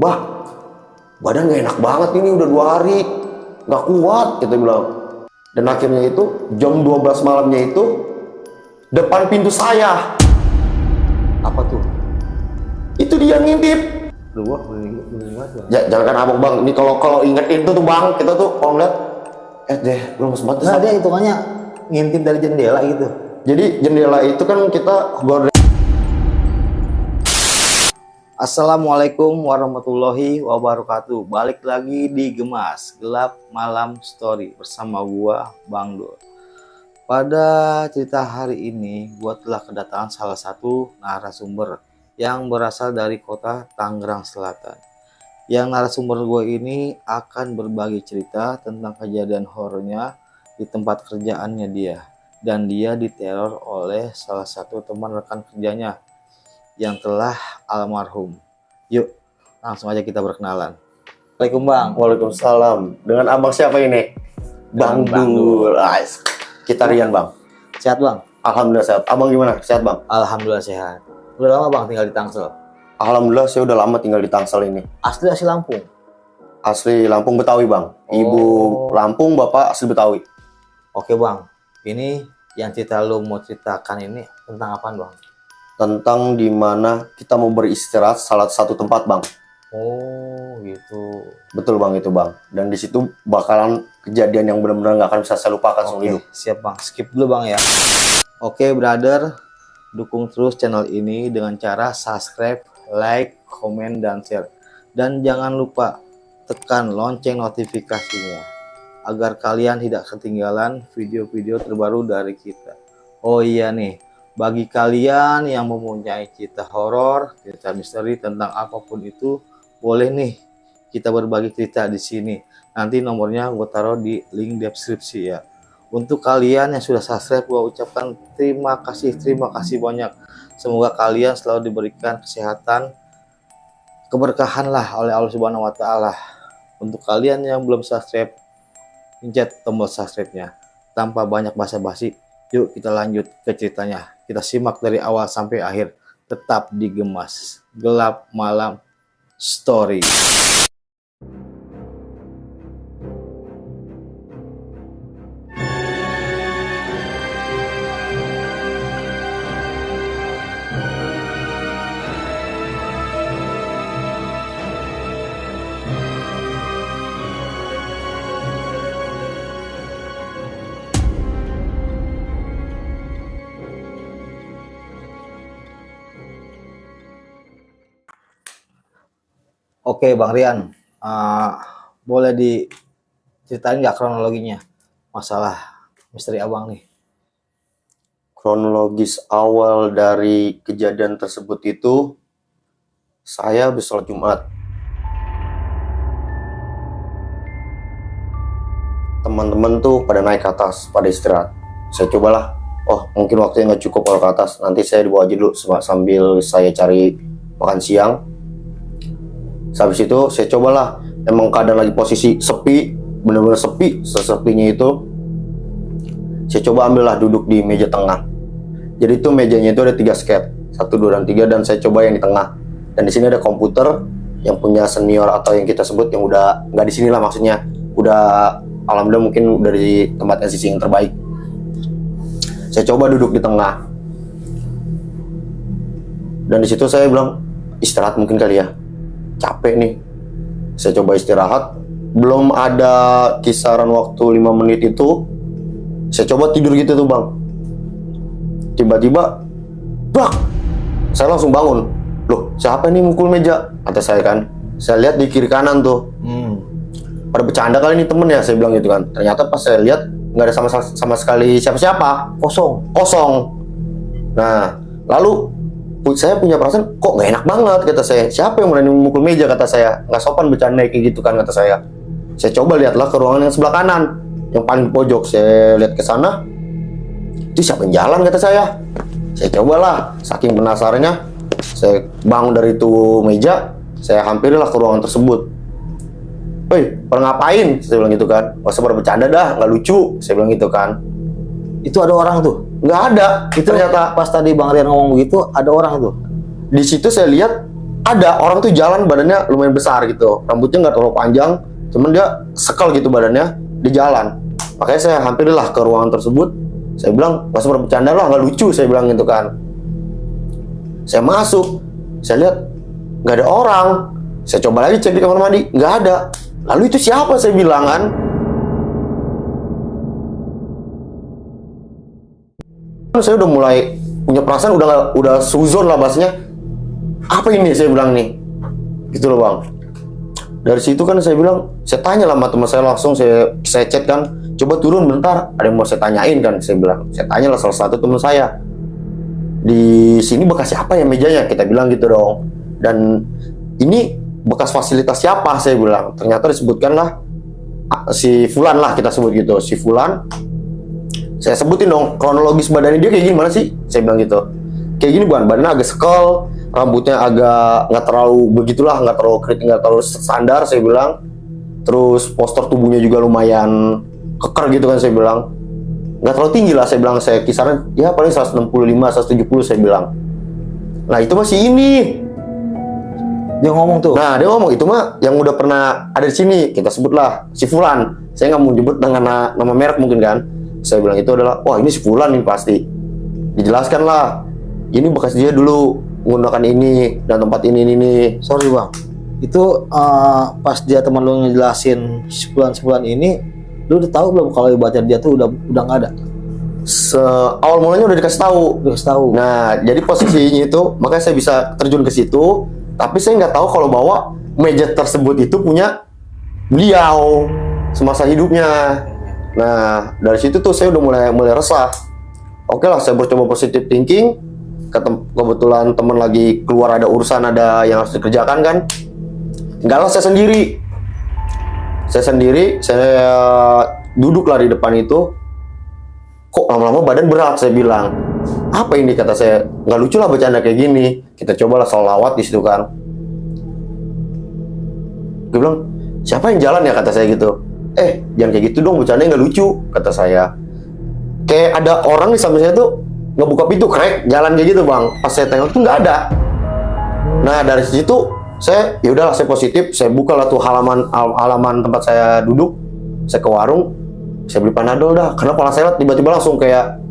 Bah, badan gak enak banget ini udah 2 hari, gak kuat, kita bilang. Dan akhirnya itu jam 12 malamnya itu depan pintu saya. Apa tuh? Itu dia ngintip. Gua Jangan kan abang bang, ini kalau inget itu tuh bang, kita tuh kalau ngeliat deh belum sempat. Nah, dia hitungannya ngintip dari jendela gitu. Jadi jendela itu kan kita gorden. Assalamualaikum warahmatullahi wabarakatuh. Balik lagi di Gemas Gelap Malam Story bersama gua Bang Dul. Pada cerita hari ini gua telah kedatangan salah satu narasumber yang berasal dari kota Tangerang Selatan. Yang narasumber gua ini akan berbagi cerita tentang kejadian horornya di tempat kerjaannya dia, dan dia diteror oleh salah satu teman rekan kerjanya yang telah almarhum. Yuk, langsung aja kita berkenalan. Assalamualaikum Bang. Waalaikumsalam. Dengan abang siapa ini? Bang Dul. Kita Rian bang. Sehat Bang? Alhamdulillah sehat. Abang gimana? Sehat bang? Alhamdulillah sehat. Udah lama Bang tinggal di Tangsel? Alhamdulillah saya udah lama tinggal di Tangsel ini. Asli Lampung? Asli Lampung Betawi bang. Ibu Lampung, bapak asli Betawi. Oke Bang, ini yang cerita lo mau ceritakan ini tentang apaan Bang? Tentang dimana kita mau beristirahat salah satu tempat bang. Oh gitu. Betul bang itu bang. Dan di situ bakalan kejadian yang benar-benar nggak akan bisa saya lupakan seumur hidup. Siap Bang, skip dulu Bang ya. Oke brother, dukung terus channel ini dengan cara subscribe, like, komen, dan share. Dan jangan lupa tekan lonceng notifikasinya agar kalian tidak ketinggalan video-video terbaru dari kita. Oh iya nih, bagi kalian yang mempunyai cerita horor, cerita misteri tentang apapun itu, boleh nih kita berbagi cerita di sini. Nanti nomornya gue taruh di link deskripsi ya. Untuk kalian yang sudah subscribe, gue ucapkan terima kasih banyak. Semoga kalian selalu diberikan kesehatan, keberkahan lah oleh Allah Subhanahu Wa Taala. Untuk kalian yang belum subscribe, pencet tombol subscribe-nya. Tanpa banyak basa-basi, yuk kita lanjut ke ceritanya. Kita simak dari awal sampai akhir. Tetap di Gemas Gelap Malam Story. Oke Bang Rian, boleh diceritain nggak kronologinya masalah misteri abang nih? Kronologis awal dari kejadian tersebut itu, saya habis sholat Jumat. Teman-teman tuh pada naik ke atas, pada istirahat. Saya cobalah, mungkin waktunya nggak cukup kalau ke atas, nanti saya dibawa aja dulu sambil saya cari makan siang. Habis itu saya cobalah, emang keadaan lagi posisi sepi, bener-bener sepi, sesepinya itu. Saya coba ambillah duduk di meja tengah. Jadi itu mejanya itu ada 3 sket, 1, 2, dan 3, dan saya coba yang di tengah. Dan di sini ada komputer yang punya senior atau yang kita sebut yang udah nggak di sini lah, maksudnya udah alhamdulillah mungkin udah di tempat sisi yang terbaik. Saya coba duduk di tengah. Dan di situ saya bilang istirahat mungkin kali ya. Capek nih. Saya coba istirahat. Belum ada kisaran waktu 5 menit itu, saya coba tidur gitu tuh bang. Tiba-tiba brak, saya langsung bangun. Loh, siapa nih mukul meja? Kata saya kan. Saya lihat di kiri kanan tuh. Pada bercanda kali ini temen ya, saya bilang gitu kan. Ternyata pas saya lihat nggak ada sama sekali siapa-siapa. Kosong. Nah, lalu saya punya perasaan kok nggak enak banget, kata saya. Siapa yang berani memukul meja, kata saya. Nggak sopan bercanda kayak gitu kan, kata saya. Saya coba lihatlah ke ruangan yang sebelah kanan, yang paling pojok. Saya lihat ke sana, itu siapa yang jalan, kata saya. Saya cobalah, saking penasarannya, saya bangun dari itu meja, saya hampirilah ke ruangan tersebut. Woi, pada ngapain? Saya bilang gitu kan. Nggak usah pada bercanda dah, nggak lucu, saya bilang gitu kan. Itu ada orang tuh? Nggak ada. Itu ternyata pas tadi Bang Rian ngomong begitu, ada orang tuh. Di situ saya lihat ada orang tuh jalan badannya lumayan besar gitu, rambutnya nggak terlalu panjang, cuman dia sekal gitu badannya di jalan. Makanya saya hampirilah ke ruangan tersebut. Saya bilang, nggak usah bercanda lah, nggak lucu, saya bilang gitu kan. Saya masuk, saya lihat nggak ada orang. Saya coba lagi cek di kamar mandi, nggak ada. Lalu itu siapa, saya bilang kan. Saya udah mulai punya perasaan, udah suzon lah bahasanya. Apa ini, saya bilang nih, gitu loh bang. Dari situ kan saya bilang, saya tanya lah sama teman saya langsung, saya chat kan, coba turun bentar, ada yang mau saya tanyain kan, saya bilang. Saya tanya lah salah satu teman saya, di sini bekas siapa ya mejanya, kita bilang gitu dong. Dan ini bekas fasilitas siapa, saya bilang. Ternyata disebutkan lah si Fulan lah, kita sebut gitu, si Fulan. Saya sebutin dong kronologis badannya dia kayak gimana sih, saya bilang gitu. Kayak gini bukan, badannya agak sekal, rambutnya agak nggak terlalu begitulah, nggak terlalu keriting, nggak terlalu standar, saya bilang. Terus postur tubuhnya juga lumayan keker gitu kan, saya bilang. Nggak terlalu tinggi lah, saya bilang. Saya kisaran ya paling 165, 170, saya bilang. Nah itu masih ini. Dia ngomong tuh. Nah dia ngomong itu mah yang udah pernah ada di sini, kita sebutlah si Fulan. Saya nggak mau nyebut dengan nama merek mungkin kan. Saya bilang itu adalah, wah ini si Fulan nih pasti. Dijelaskan lah, ini bekas dia dulu menggunakan ini dan tempat ini. Sorry bang, itu pas dia teman lu ngejelasin sebulan ini, lu udah tahu belum kalau ibaratnya dia tuh udah nggak ada? Awal mulanya udah dikasih tahu. Nah jadi posisinya itu, makanya saya bisa terjun ke situ. Tapi saya nggak tahu kalau bahwa meja tersebut itu punya beliau semasa hidupnya. Nah dari situ tuh saya udah mulai resah. Oke lah, saya bercoba positive thinking. Kebetulan teman lagi keluar, ada urusan, ada yang harus dikerjakan kan. Enggak lah, saya sendiri. Saya duduk lah di depan itu. Kok lama-lama badan berat, saya bilang. Apa ini, kata saya. Nggak lucu lah bercanda kayak gini. Kita cobalah sholawat di situ kan. Dia bilang, siapa yang jalan ya, kata saya gitu. Jangan kayak gitu dong, bercandanya nggak lucu, kata saya. Kayak ada orang di samping saya tuh ngebuka pintu, krek, jalan kayak gitu bang. Pas saya tengok tuh nggak ada. Nah dari situ saya, ya udahlah, saya positif. Saya buka lah tuh halaman tempat saya duduk. Saya ke warung, saya beli Panadol dah. Karena kepala saya tiba-tiba langsung kayak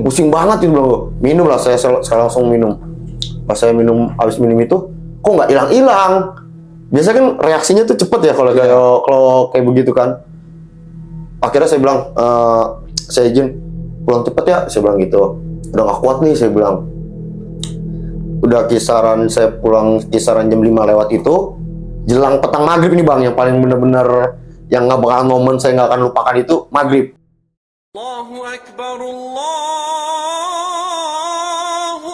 pusing banget itu bang. Minum lah, saya langsung minum. Pas saya habis minum itu, kok nggak hilang-hilang. Biasa kan reaksinya tuh cepet ya kalau kayak begitu kan. Akhirnya saya bilang, saya izin pulang cepet ya, saya bilang gitu. Udah gak kuat nih, saya bilang. Udah saya pulang kisaran jam 5 lewat itu. Jelang petang maghrib nih bang, yang paling bener-bener yang gak bakal momen saya gak akan lupakan itu maghrib. Allahu Akbar, Allahu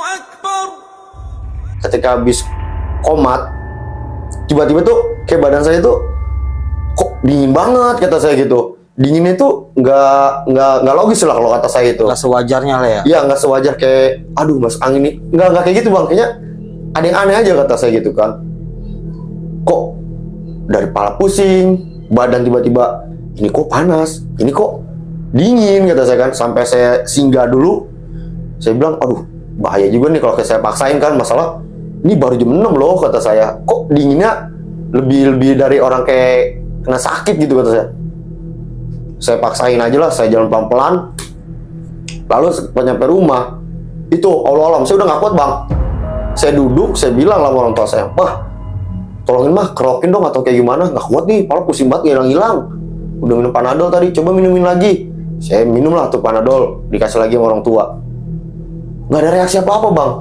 Akbar. Ketika habis komat, tiba-tiba tuh kayak badan saya tuh kok dingin banget, kata saya gitu. Dinginnya tuh nggak logis lah kalau kata saya itu. Nggak sewajarnya lah ya. Iya, nggak sewajar, kayak aduh mas angin nih, nggak kayak gitu bang. Kayaknya ada yang aneh aja, kata saya gitu kan. Kok dari kepala pusing, badan tiba-tiba ini kok panas, ini kok dingin, kata saya kan. Sampai saya singgah dulu, saya bilang aduh bahaya juga nih kalau saya paksain kan, masalah ini baru jam 6 loh, kata saya. Kok dinginnya lebih dari orang kayak kena sakit gitu, kata saya. Saya paksain aja lah, saya jalan pelan-pelan. Lalu setelah nyampe rumah, itu Allah-Allah, saya udah gak kuat bang. Saya duduk, saya bilang lah orang tua saya, mah tolongin mah, kerokin dong atau kayak gimana. Gak kuat nih, malah pusing banget, hilang-hilang. Udah minum Panadol tadi, coba minumin lagi. Saya minum lah tuh Panadol, dikasih lagi sama orang tua. Gak ada reaksi apa-apa bang.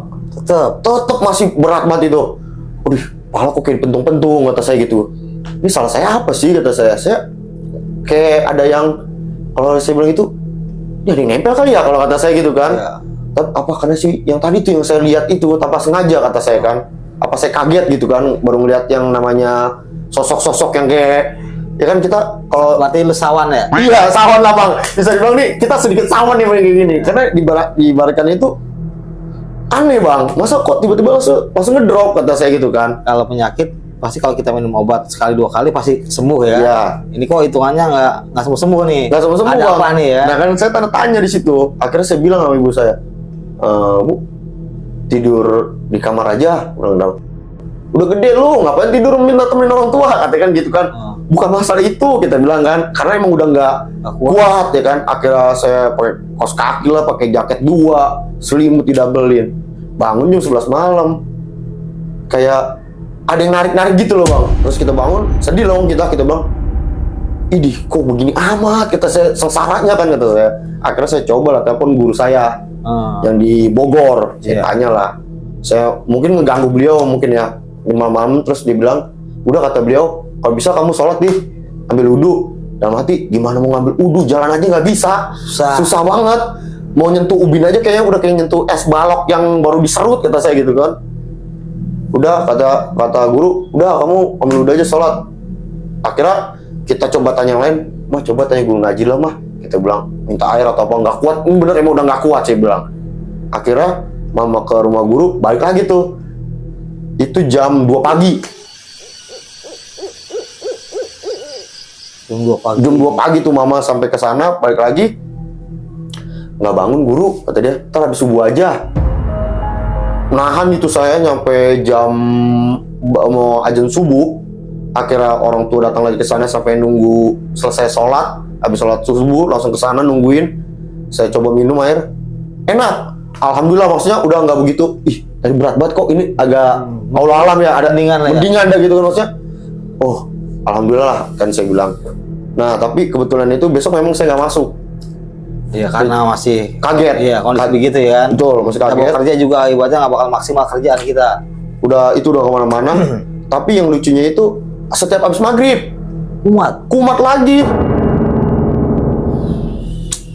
Tetep masih berat banget itu. Udah, malah kok kayak pentung-pentung, kata saya gitu. Ini salah saya apa sih, kata saya. Saya kayak ada yang, kalau saya bilang itu, ya ada yang nempel kali ya, kalau kata saya gitu kan. Ya. Apa karena sih yang tadi tuh yang saya lihat itu tanpa sengaja, kata saya kan. Apa saya kaget gitu kan, baru ngeliat yang namanya sosok-sosok yang kayak, ya kan kita kalau Berarti lu sawan ya? iya sawan lah bang, bisa dibilang nih kita sedikit sawan nih kayak gini. Karena diibaratkan itu aneh bang, masa kok tiba-tiba langsung ngedrop, kata saya gitu kan. Kalau penyakit pasti kalau kita minum obat sekali 2 kali pasti sembuh ya. Iya. Ini kok hitungannya nggak sembuh nih. Nggak sembuh Ada bang. apa nih ya? Nah kan saya tanya di situ. Akhirnya saya bilang sama ibu saya, Bu, tidur di kamar aja. udah gede lu, ngapain tidur minta temenin orang tua, katanya kan gitu kan. Bukan masalah itu, kita bilang kan, karena emang udah nggak kuat ya kan. Akhirnya saya pakai kaos kaki lah, pakai jaket 2, selimut didabelin. Bangun jam 11 malam, kayak ada yang narik-narik gitu loh bang. Terus kita bangun, sedih loh kita bilang, idih kok begini amat, kita sengsaranya kan gitu ya. Akhirnya saya coba lah telepon guru saya yang di Bogor, saya tanya lah, saya mungkin ngeganggu beliau mungkin ya, malam-malam. Terus dia bilang, udah kata beliau, kalau bisa kamu sholat ambil wudhu. Dalam hati, gimana mau ngambil wudhu, jalan aja nggak bisa, susah banget. Mau nyentuh ubin aja kayaknya udah kayak nyentuh es balok yang baru diserut, kata saya gitu kan. Udah kata guru, udah kamu ambil wudhu aja sholat. Akhirnya kita coba tanya yang lain, mah coba tanya guru ngaji lah mah. Kita bilang minta air atau apa, nggak kuat. Ini bener emang udah nggak kuat, saya bilang. Akhirnya mama ke rumah guru, balik lagi tuh. Itu jam 2 pagi. Jam 2 pagi tuh mama sampai ke sana, balik lagi. Nggak bangun guru, kata dia, ntar habis subuh aja. Nahan itu saya nyampe jam mau azan subuh. Akhirnya orang tua datang lagi ke sana sampai nunggu selesai sholat. Habis sholat subuh langsung ke sana nungguin. Saya coba minum air, enak. Alhamdulillah, maksudnya udah nggak begitu. Ih, tadi berat banget kok, ini agak Allah alam ya, ada mendingan ada gitu kan maksudnya. Oh, alhamdulillah kan saya bilang. Nah tapi kebetulan itu besok memang saya nggak masuk. Iya, karena masih kaget. Iya, kondisi begitu ya kan. Betul, masih kaget. Kita kerja juga ibaratnya nggak bakal maksimal kerjaan kita. Udah kemana-mana. Tapi yang lucunya itu setiap habis maghrib kumat lagi.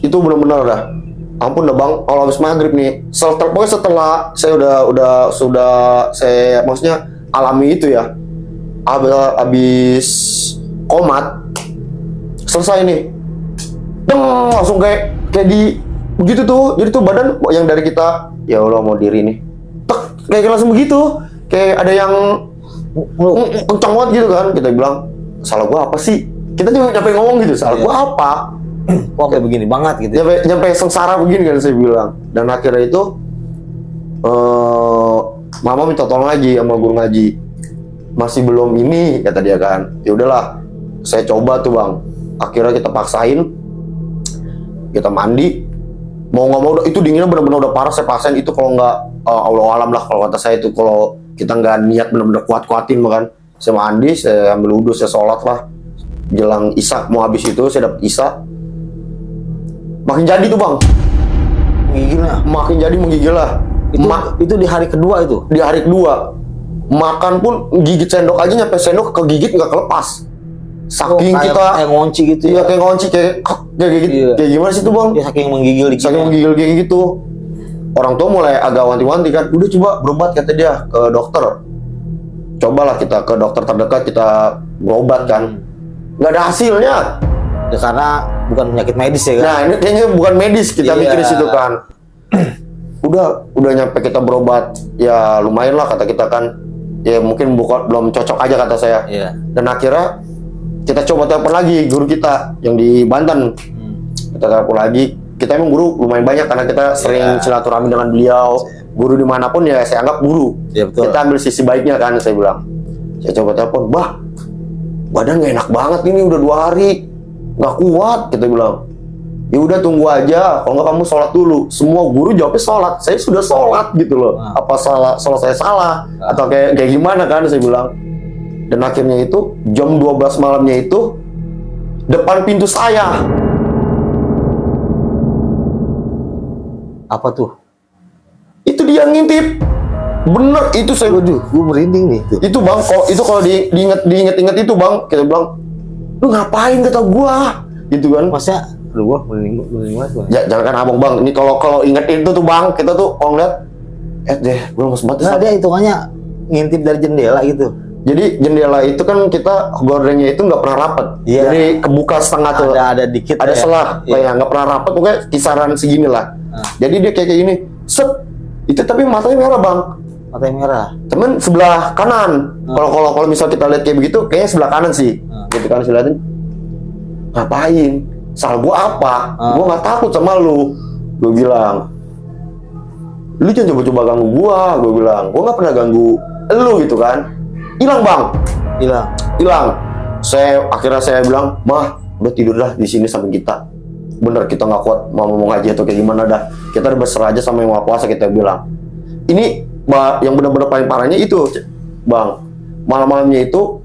Itu benar-benar dah. Ampun dah bang, kalau habis maghrib nih. Pokoknya setelah saya sudah saya maksudnya alami itu ya. Habis komat selesai nih. Langsung kayak di begitu tuh. Jadi tuh badan yang dari kita, ya Allah mau diri nih, kayak langsung begitu, kayak ada yang kencang banget gitu kan. Kita bilang, salah gua apa sih? Kita juga nyampe ngomong gitu, salah gua apa? Kok kayak begini banget gitu. Nyampe sengsara begini kan saya bilang. Dan akhirnya itu mama minta tolong lagi sama guru ngaji. Masih belum ini, kata dia kan. Ya udahlah, saya coba tuh bang. Akhirnya kita paksain. Kita mandi, mau nggak mau itu dinginnya benar-benar udah parah. Saya paksain itu, kalau nggak Allah alam lah kalau kata saya itu, kalau kita nggak niat benar-benar kuat-kuatin makan. Saya mandi, saya ambil wudhu, saya sholat lah. Jelang isya mau habis itu saya dapet isya. Makin jadi tuh bang, menggigil lah. Itu di hari kedua itu. Di hari kedua makan pun gigit sendok aja, nyampe sendok kegigit nggak kelepas. Saking kayak ngonci gitu. Iya, kayak ngonci, kayak gitu. Iya. Kayak gimana sih tuh bang? Ya, saking menggigil kayak gitu. Orang tua mulai agak wanti-wanti kan. Udah coba berobat, kata dia, ke dokter. Cobalah kita ke dokter terdekat, kita berobat kan. Nggak ada hasilnya. Ya, karena bukan penyakit medis ya kan. Nah ini kayaknya bukan medis, kita mikir di situ kan. udah nyampe kita berobat, ya lumayan lah kata kita kan. Ya mungkin belum cocok aja kata saya. Iya. Dan akhirnya kita coba telepon lagi guru kita yang di Banten. Kita telepon lagi. Kita emang guru lumayan banyak karena kita sering silaturahmi dengan beliau. Guru dimanapun ya saya anggap guru. Ya, betul. Kita ambil sisi baiknya kan, saya bilang. Saya coba telepon, bah, badan gak enak banget ini udah 2 hari, nggak kuat, kita bilang. Ya udah tunggu aja, kalau nggak kamu sholat dulu. Semua guru jawabnya sholat. Saya sudah sholat gitu loh. Apa sholat saya salah atau kayak gimana kan, saya bilang. Dan akhirnya itu jam 12 malamnya itu depan pintu saya. Apa tuh? Itu dia ngintip. Bener itu saya. Waduh, gue merinding nih. Itu bang, kalau diinget itu bang, kita bilang, lu ngapain kata gua, gitu kan? Maksudnya, lu gua merinding banget bang. Ya, jangan kan abang bang. Ini kalau inget itu tuh bang, kita tuh kalau ngeliat, gua lemes banget. Nah, dia hitungannya ngintip dari jendela gitu. Jadi jendela itu kan kita gordengnya itu nggak pernah rapet. Iya. Jadi kebuka setengah tuh. Ada dikit. Ada selah, iya. Nggak pernah rapet, pokoknya kisaran segini lah. Jadi dia kayak gini, set. Itu tapi matanya merah bang. Matanya merah. Temen sebelah kanan. Kalau misal kita lihat kayak begitu, kayaknya sebelah kanan sih. Gitu kan, saya liatin. Ngapain? Salah gua apa? Gua nggak takut sama lu. Gua bilang. Lu jangan coba-coba ganggu gua bilang. Gua nggak pernah ganggu lu gitu kan. hilang bang, Hilang. Akhirnya saya bilang, mah udah tidur dah di sini samping kita. Bener kita nggak kuat mau ngaji atau kayak gimana dah. Kita udah berserah aja sama yang maha kuasa, kita bilang. Ini yang benar-benar paling parahnya itu bang, malam-malamnya itu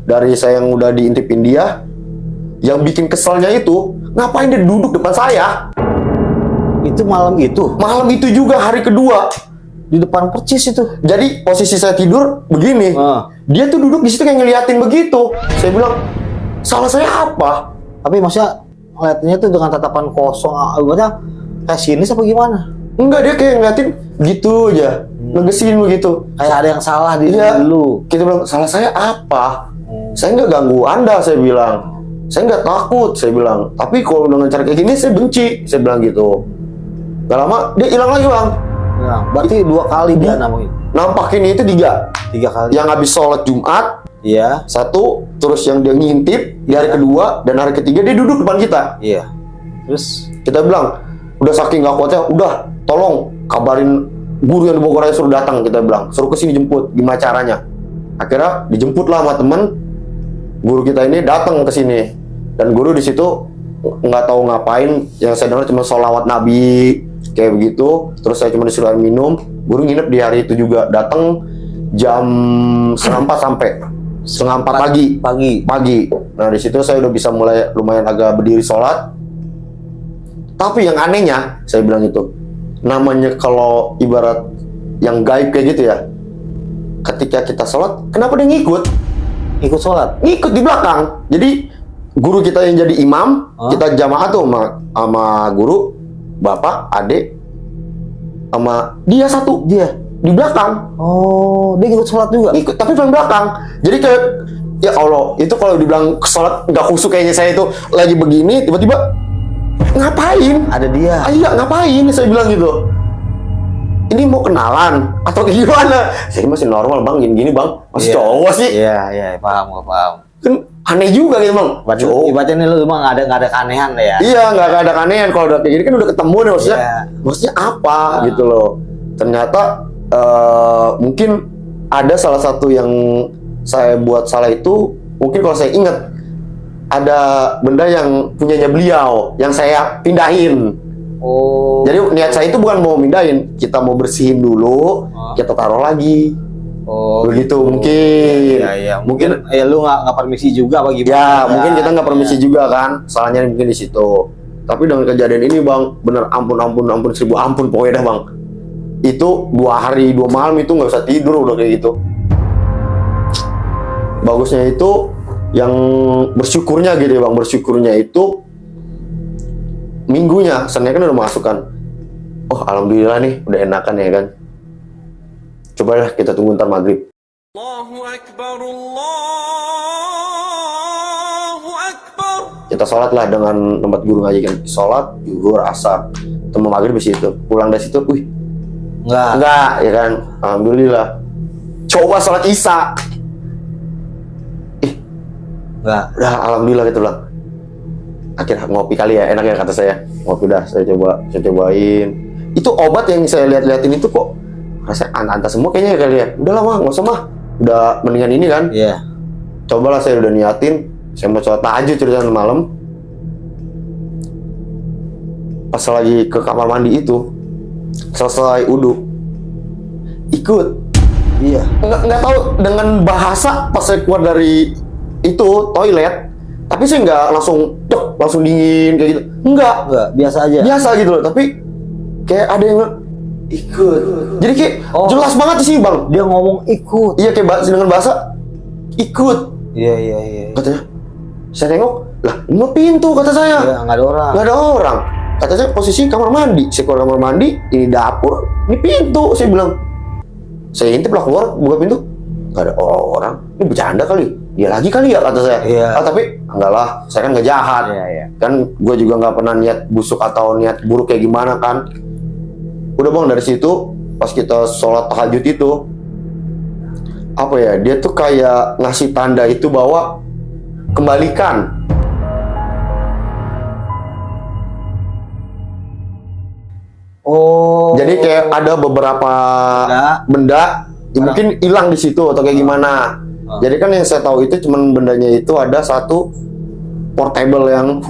dari saya yang udah diintipin dia, yang bikin keselnya itu ngapain dia duduk depan saya. Itu malam itu Malam itu juga hari kedua. di depan percis itu. Jadi posisi saya tidur begini, dia tuh duduk di situ kayak ngeliatin begitu. Saya bilang, salah saya apa? Tapi maksudnya ngeliatnya tuh dengan tatapan kosong, maksudnya kayak sinis apa gimana? Enggak, dia kayak ngeliatin gitu aja, ngegesin begitu. Kayak ada yang salah di Iya, lu. kita bilang, salah saya apa? Saya nggak ganggu Anda, saya bilang. Saya nggak takut, saya bilang. Tapi kalau dengan cara kayak gini, saya benci, saya bilang gitu. Gak lama, dia hilang lagi bang. Ya, berarti 2 kali dia nampaknya. Nampakinnya itu 3. 3 kali. Yang habis sholat Jumat, Iya. 1, terus yang dia ngintip di hari kedua, dan hari ketiga dia duduk depan kita. Iya. Terus Kita bilang, udah saking gak kuatnya, udah tolong kabarin guru yang di Bogor aja suruh datang, kita bilang, suruh kesini jemput, gimana caranya. Akhirnya dijemput lah sama temen, guru kita ini datang ke sini, dan guru di situ nggak tahu ngapain, yang saya dengar cuma sholawat Nabi kayak begitu. Terus saya cuma disuruh minum. Guru nginep di hari itu juga, datang jam 3:30 sampai 3:30 pagi. Nah di situ saya udah bisa mulai lumayan agak berdiri sholat. Tapi yang anehnya, saya bilang itu, namanya kalau ibarat yang gaib kayak gitu ya, ketika kita sholat, kenapa dia ngikut sholat? Ngikut di belakang. Jadi guru kita yang jadi imam, kita jamaah tuh sama guru, bapak, adik, sama dia satu, dia di belakang. Oh, dia ikut sholat juga? Ikut, tapi paling belakang. Jadi kayak, ya Allah, itu kalau dibilang sholat nggak khusyuk kayaknya saya itu lagi begini, tiba-tiba ngapain? Ada dia. Iya, ngapain? Saya bilang gitu. Ini mau kenalan atau kayak gimana? Saya masih normal bang, gini-gini bang, masih cowok sih. Iya, paham. Kan aneh juga gitu bang. Ibaratnya nih lu emang nggak ada keanehan lah ya. Iya, nggak ada keanehan. Kalau udah kayak gini kan udah ketemu nih, maksudnya apa gitu loh. Ternyata mungkin ada salah satu yang saya buat salah itu, mungkin kalau saya ingat ada benda yang punyanya beliau yang saya pindahin. Oh. Jadi niat saya itu bukan mau mindahin, kita mau bersihin dulu, kita taruh lagi. Oh, begitu mungkin. Iya. Mungkin lu nggak permisi juga bagi. Ya, mungkin kita nggak permisi juga kan. Salahnya mungkin di situ. Tapi dengan kejadian ini bang, bener ampun 1000 ampun pokoknya dah bang. Itu 2 hari 2 malam itu nggak bisa tidur udah kayak gitu. Bagusnya itu yang bersyukurnya gitu ya bang, bersyukurnya itu minggunya, Senin kan udah masukkan. Oh alhamdulillah nih, udah enakan ya kan. Cobalah kita tunggu ntar maghrib. Allahu Akbar, Allahu Akbar. Kita sholat lah dengan tempat guru ngaji kan. Sholat, zuhur, asar, temu maghrib di situ. Pulang dari situ, enggak ya kan. Alhamdulillah. Coba sholat isya. Enggak. Udah alhamdulillah gitu lah. Akhirnya ngopi kali ya, enak ya kata saya. Ngopi dah, saya cobain. Itu obat yang saya lihat-liatin itu kok rasanya anta semua kayaknya kali ya. Udahlah mah, nggak usah mah. Udah mendingan ini kan. Iya. Cobalah, saya udah niatin. Saya mau sholat tahajud ceritanya malam. Pas lagi ke kamar mandi itu, selesai uduk, ikut. Iya. Nggak tahu dengan bahasa pas saya keluar dari itu toilet, tapi saya nggak langsung dingin kayak gitu. Enggak, Biasa aja. biasa gitu loh. Tapi kayak ada yang ikut. Jadi kayak jelas banget sih bang. Dia ngomong ikut. Iya kayak dengan bahasa ikut. Iya. Katanya, saya tengok, lah ini mah pintu kata saya. Iya, nggak ada orang. Nggak ada orang. Kata saya posisi kamar mandi. Saya keluar kamar mandi, ini dapur, ini pintu. Saya bilang, saya intip lah keluar, buka pintu, nggak ada orang. Ini bercanda kali. Dia lagi kali ya kata saya. Iya. Tapi enggak lah, saya kan nggak jahat. Iya. Kan gue juga nggak pernah niat busuk atau niat buruk kayak gimana kan. Udah bang, dari situ pas kita sholat tahajud itu, apa ya, dia tuh kayak ngasih tanda itu bahwa kembalikan. Oh. Jadi kayak ada beberapa benda mungkin hilang di situ atau kayak gimana. Jadi kan yang saya tahu itu cuman bendanya itu ada satu portable yang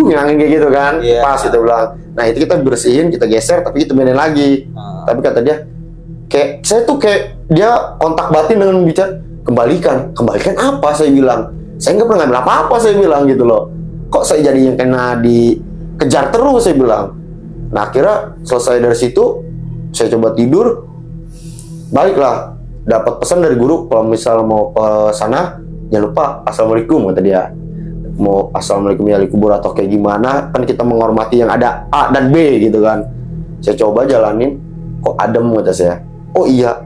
ngilangin kayak gitu kan. Iya. Pas kita bilang. Nah, itu kita bersihin, kita geser tapi kita benerin lagi. Tapi kata dia kayak saya tuh kayak dia kontak batin dengan bicara kembalikan apa, saya bilang. Saya nggak pernah ngambil apa-apa, saya bilang gitu loh. Kok saya jadi yang kena dikejar terus, saya bilang. Nah, akhirnya selesai dari situ, saya coba tidur, baliklah. Dapat pesan dari guru, kalau misal mau ke sana, jangan lupa assalamualaikum, kata dia. Mau assalamualaikum ya kubur atau kayak gimana, kan kita menghormati yang ada A dan B gitu kan. Saya coba jalanin, kok adem, kata saya. Oh iya,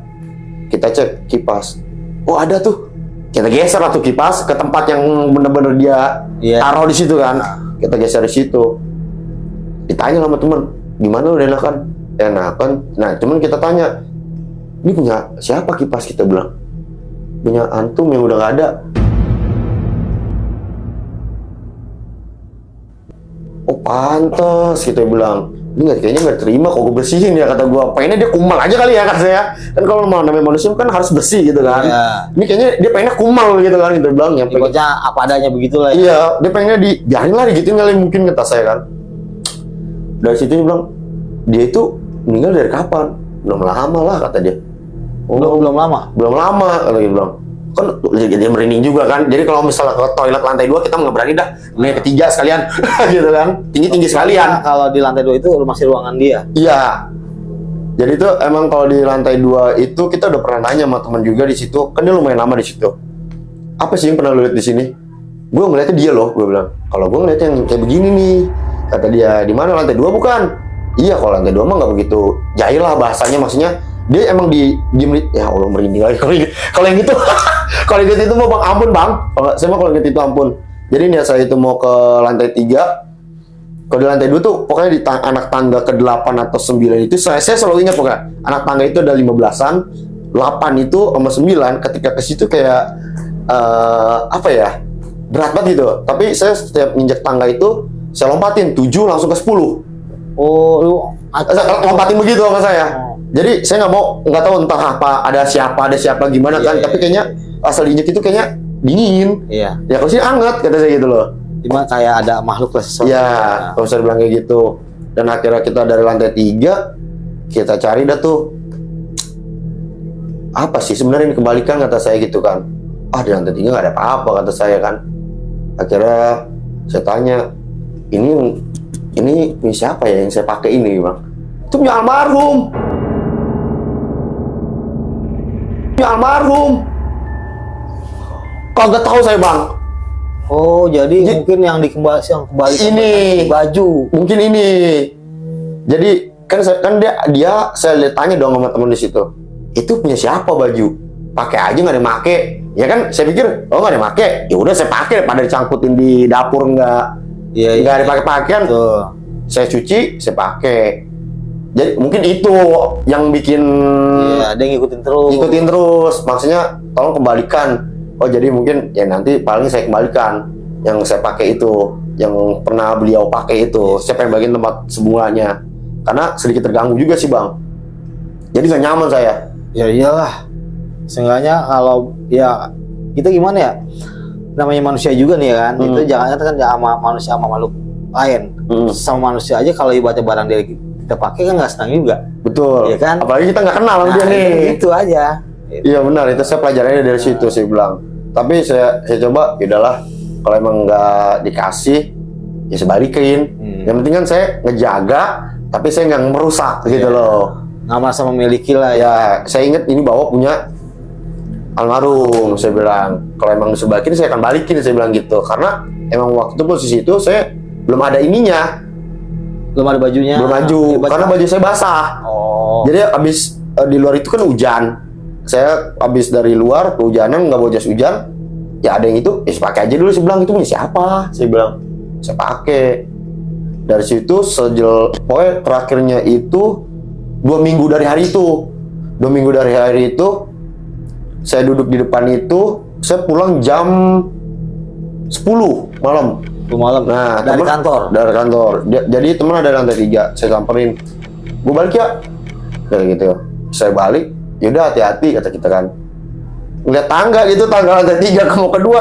kita cek kipas. Oh ada tuh. Kita geser lah tuh kipas ke tempat yang bener-bener dia taruh di situ kan. Kita geser di situ. Ditanya sama temen, gimana udah enakan? Enakan. Nah, cuman kita tanya, ini punya siapa kipas, kita bilang? Punya antum yang udah gak ada. Oh pantes, kita bilang. Ini kayaknya nggak terima kok gue bersihin ya, kata gue. Pengennya dia kumal aja kali ya, kata saya. Kan kalau namanya manusia kan harus bersih gitu kan. Iya. Ini kayaknya dia pengennya kumal gitu kan, kita bilang. Yang pengen, Pokoknya apa adanya begitulah ya. iya, dia pengennya biarin lah digituin kali mungkin, kata saya kan. Dari situ dia bilang, dia itu meninggal dari kapan? Belum lama lah, kata dia. Oh, Belum lama. belum lama, kata dia bilang. Kan dia merinding juga kan. Jadi kalau misalnya ke toilet lantai 2 kita nggak berani dah. Lantai ketiga sekalian, gitu kan. Tinggi sekalian. Kalau di lantai 2 itu masih ruangan dia. Iya. Jadi itu emang kalau di lantai 2 itu kita udah pernah nanya sama teman juga di situ. Kan dia lumayan lama di situ. Apa sih yang pernah lu lihat di sini? Gue ngeliatnya dia loh, gue bilang. Kalau gue ngeliatnya yang kayak begini nih, kata dia. Di mana, lantai 2 bukan? Iya, kalau lantai 2 mah nggak begitu jahil lah bahasanya, maksudnya. Dia emang ya Allah merinding lagi kalau yang itu. Kalau yang itu mau bang, ampun bang. Saya mah kalau yang itu ampun. Jadi niat saya itu mau ke lantai 3. Kalau di lantai 2 tuh pokoknya di anak tangga ke 8 atau 9 itu saya selalu ingat pokoknya. Anak tangga itu ada 15-an, 8 itu sama 9 ketika ke situ kayak apa ya? Berat banget gitu. Tapi saya setiap injak tangga itu saya lompatin 7 langsung ke 10. Oh, lu Lompatin begitu sama saya. Jadi saya nggak tahu entah apa, ada siapa gimana kan. Tapi kayaknya asal injek itu kayaknya dingin. Iya. Ya kalau sih hangat, kata saya gitu loh. Cuma kayak ada makhluk lah sesuatu. Iya, kalau saya bilang kayak gitu. Dan akhirnya kita dari lantai 3 kita cari dah tuh. Apa sih sebenarnya ini, kebalikan, kata saya gitu kan. Di lantai 3 nggak ada apa-apa, kata saya kan. Akhirnya saya tanya, ini siapa ya yang saya pakai ini, bang? Itu punya almarhum. Kagak tahu saya, bang. Oh, jadi mungkin yang kembali ini baju. Mungkin ini. Jadi kan dia saya tanya dong sama teman di situ. Itu punya siapa baju? Pakai aja nggak dimake. Ya kan saya pikir, oh nggak dimake. Ya udah saya pakai pada dicangkutin di dapur nggak dipakai pakaian. Saya cuci, saya pakai. Jadi mungkin itu yang bikin dia ngikutin terus. Maksudnya tolong kembalikan. Oh jadi mungkin ya nanti paling saya kembalikan yang saya pakai itu, yang pernah beliau pakai itu. Saya pengen bagiin tempat semuanya. Karena sedikit terganggu juga sih, bang. Jadi nggak nyaman saya. Ya iyalah. Seenggaknya kalau ya kita gimana ya? Namanya manusia juga nih ya kan. Itu jangan kan sama manusia sama makhluk lain. Sama manusia aja kalau ibaratnya barang dia kita pakai kan nggak senang juga. Betul. Ya kan? Apalagi kita nggak kenal sama dia nih. Itu aja. Iya benar, itu saya pelajarannya dari situ saya bilang. Tapi saya coba, ya udahlah. Kalau emang nggak dikasih, ya saya balikin. Yang penting kan saya ngejaga, tapi saya nggak merusak gitu loh. Nggak merasa memiliki lah ya. Saya ingat ini bawa punya almarhum, saya bilang. Kalau emang disebalikin, saya akan balikin, saya bilang gitu. Karena emang waktu itu posisi itu saya belum ada ininya. Belum ada bajunya. Belum baju, karena baju saya basah. Oh. Jadi abis di luar itu kan hujan. Saya abis dari luar kehujanan, nggak bawa jas hujan. Ya ada yang itu, ya saya pakai aja dulu. Saya bilang itu punya siapa? Saya bilang saya pakai. Dari situ pokoknya terakhirnya itu 2 minggu dari hari itu. 2 minggu dari hari itu saya duduk di depan itu. Saya pulang jam 10 malam. Malam. Nah, dari kantor. Dari kantor. Jadi teman ada di lantai 3. Saya samperin. Gue balik ya. Kayak gitu. Saya balik. Yaudah hati-hati kata kita kan. ngeliat tangga gitu, tangga lantai 3 ke mau kedua.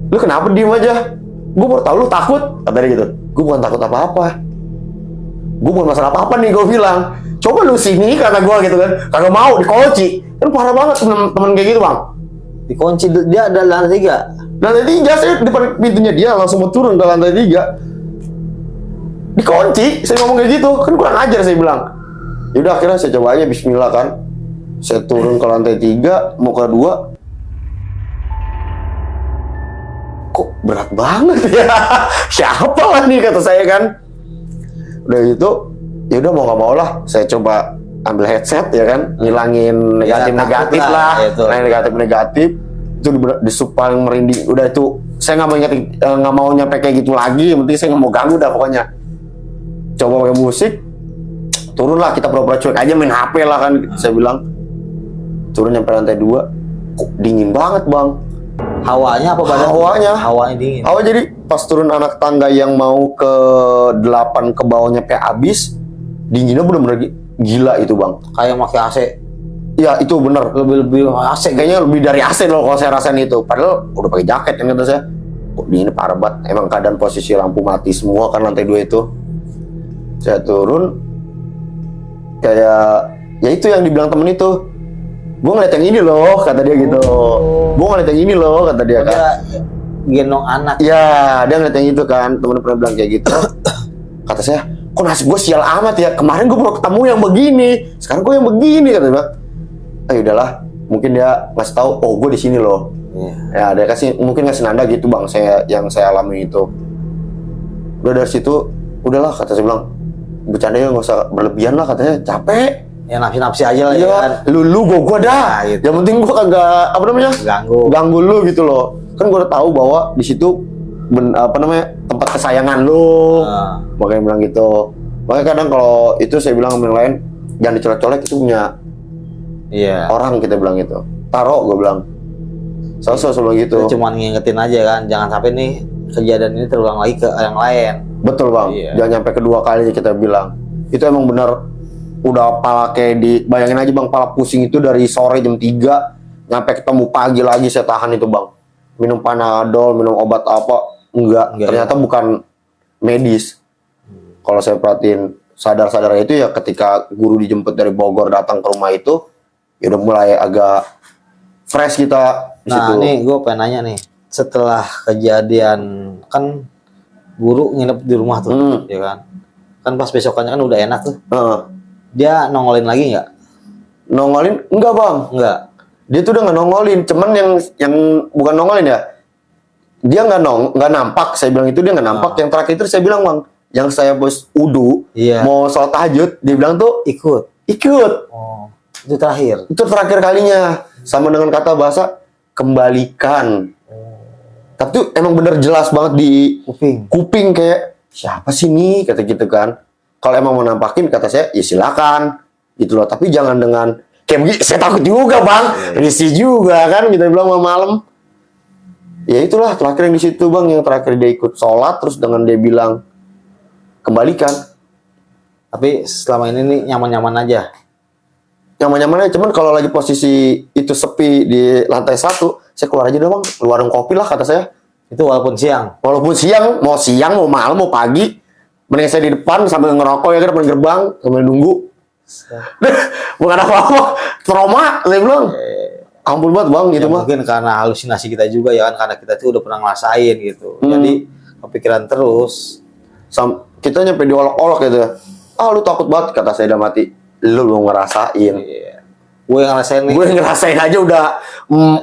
Lu kenapa diem aja? Gue baru tahu lu takut, kata dia gitu. Gue bukan takut apa-apa. Gue bukan masalah apa-apa nih, gue bilang. Coba lu sini, kata gue gitu kan. Kagak mau, dikunci. Kan parah banget temen kayak gitu, Bang. Dikunci, dia ada lantai 3. Lantai 3, saya depan pintunya dia langsung mau turun ke lantai 3. Dikunci, saya ngomong kayak gitu. Kan kurang ajar, saya bilang. Yaudah, akhirnya saya coba aja, bismillah kan. Saya turun ke lantai 3, mau ke 2. Kok berat banget ya? Siapa lah nih, kata saya kan. Udah gitu, ya udah mau nggak mau lah, saya coba ambil headset ya kan, ngilangin negatif lah, negatif. Itu di sub paling merinding. Udah itu, saya nggak mau nyampe kayak gitu lagi. Yang penting saya nggak mau ganggu dah pokoknya. Coba pakai musik, turun lah, kita pura-pura cuek aja main HP lah kan. Saya bilang, turun nyampe lantai 2, kok dingin banget, Bang. Hawanya apa badan? Hawanya dingin. Hawa jadi pas turun anak tangga yang mau ke 8 ke bawahnya kayak abis, dinginnya bener-bener gila itu, Bang. Kayak pakai AC. Ya itu bener, Lebih AC. kayaknya lebih dari AC loh kalau saya rasain itu. Padahal udah pakai jaket kan, kata saya. Kok dinginnya parah banget. Emang keadaan posisi lampu mati semua kan lantai 2 itu. Saya turun, kayak ya itu yang dibilang temen itu. Gue ngeliat yang ini loh, kata dia gitu. Gue ngeliat yang ini loh, kata dia kan. Dia gendong anak. Ya, dia ngeliat yang itu kan. Temen pernah bilang kayak gitu. Kata saya, kok nasib gue sial amat ya. Kemarin gue baru ketemu yang begini, sekarang gue yang begini, kata dia. Ayo udahlah, mungkin dia ngasih tahu, oh gue di sini loh. Ya, dia mungkin ngasih nanda gitu, Bang. Yang saya alami itu. Udah dari situ, udahlah, kata saya bilang, bercandanya nggak usah berlebihan lah, katanya capek. Ya nafsi-nafsi aja lah ya kan. Lu gua dah. Nah, gitu. Yang penting gua kagak ganggu lu gitu loh. Kan gua udah tahu bahwa di situ tempat kesayangan lu. Makanya bilang gitu. Makanya kadang kalau itu saya bilang sama yang lain, jangan dicolek-colek, itu punya orang, kita bilang gitu. Taruh, gua bilang. Selalu gitu. Cuman ngingetin aja kan, jangan sampai nih kejadian ini terulang lagi ke yang lain. Betul, Bang. Jangan sampai kedua kali kita bilang. Itu emang benar. Udah pala kayak bayangin aja, Bang, pala pusing itu dari sore jam 3 nyampe ketemu pagi lagi saya tahan itu, Bang. Minum Panadol, minum obat apa, enggak ternyata bukan medis. Kalau saya perhatiin, sadar itu ya ketika guru dijemput dari Bogor datang ke rumah itu, ya udah mulai agak fresh kita di situ. Nah, nih gue pengen nanya nih, setelah kejadian kan guru nginep di rumah tuh, ya kan? Kan pas besokannya kan udah enak tuh. Dia nongolin lagi nggak? Nongolin? Enggak, Bang. Enggak. Dia tuh udah nggak nongolin, cuman yang bukan nongolin ya. Dia nggak nampak. Saya bilang itu dia nggak nampak. Yang terakhir itu saya bilang, Bang, yang saya bos udu mau sholat tahajud, dia bilang tuh ikut. Oh, itu terakhir. Itu terakhir kalinya. Sama dengan kata bahasa kembalikan. Tapi tuh emang bener jelas banget di kuping kayak siapa sih nih, kata gitu kan. Kalau emang mau nampakin, kata saya, ya silakan gitu loh. Tapi jangan dengan kayak begini. Saya takut juga, Bang. Risih juga kan, kita bilang malam. Ya itulah terakhir yang di situ, Bang. Yang terakhir dia ikut sholat, terus dengan dia bilang kembalikan. Tapi selama ini nih nyaman-nyaman aja. Nyaman-nyaman aja. Cuman kalau lagi posisi itu sepi di lantai 1, saya keluar aja dong, Bang. Keluar kopi lah, kata saya. Itu walaupun siang. Mau siang, mau malam, mau pagi. Mending saya di depan sambil ngerokok ya kan, depan gerbang sambil nunggu. Bukan apa-apa, trauma, saya bilang. Ampun banget, Bang, gitu mah. Mungkin karena halusinasi kita juga ya kan, karena kita tuh udah pernah ngerasain gitu. Jadi kepikiran terus. Kita nyampe diolok-olok gitu. Lu takut banget, kata saya udah mati. Lu belum ngerasain. Gue yang ngerasain nih. Gue ngerasain aja udah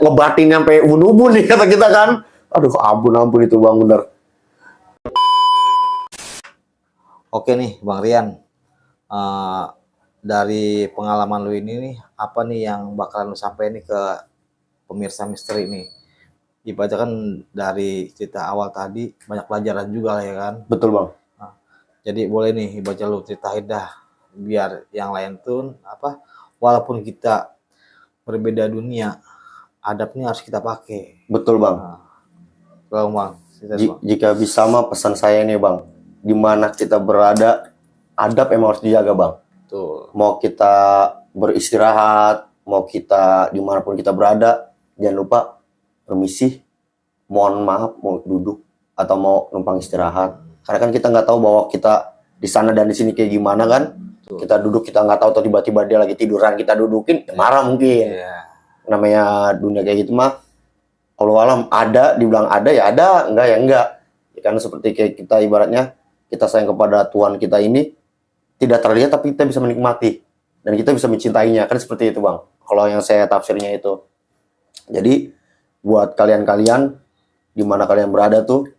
ngebatin nyampe ubun-ubun nih, kata kita kan. Aduh, ampun itu, Bang, bener. Oke nih, Bang Rian. Dari pengalaman lu ini nih, apa nih yang bakalan lu sampai nih ke pemirsa misteri nih? Ibaratnya kan dari cerita awal tadi banyak pelajaran juga lah ya kan. Betul, Bang. Nah, jadi boleh nih ibaratnya lu ceritain dah, biar yang lain tuh walaupun kita berbeda dunia, adabnya harus kita pakai. Betul, Bang. Bang. Jika bisa mah pesan saya nih, Bang. Di mana kita berada, adab emang harus dijaga, Bang. Tuh. Mau kita beristirahat, mau kita dimanapun kita berada, jangan lupa permisi, mohon maaf, mau duduk atau mau numpang istirahat. Karena kan kita nggak tahu bahwa kita di sana dan di sini kayak gimana kan. Kita duduk, kita nggak tahu, atau tiba-tiba dia lagi tiduran kita dudukin, ya marah mungkin. Namanya dunia kayak gitu mah, kalau alam ada, dibilang ada ya ada, enggak ya enggak. Ya kan seperti kayak kita ibaratnya kita sayang kepada Tuhan kita ini tidak terlihat tapi kita bisa menikmati dan kita bisa mencintainya, kan seperti itu Bang. Kalau yang saya tafsirnya itu. Jadi buat kalian-kalian di mana kalian berada tuh,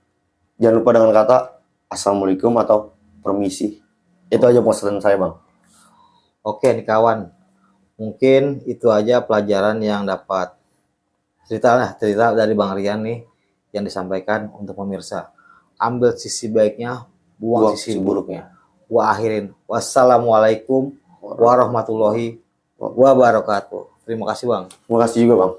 jangan lupa dengan kata assalamualaikum atau permisi. Itu aja pesan saya Bang. Oke nih kawan, mungkin itu aja pelajaran yang dapat cerita dari Bang Rian nih yang disampaikan untuk pemirsa. Ambil sisi baiknya, buang sisi buruknya. Gua akhirin. Wassalamualaikum warahmatullahi wabarakatuh. Terima kasih Bang. Terima kasih juga Bang.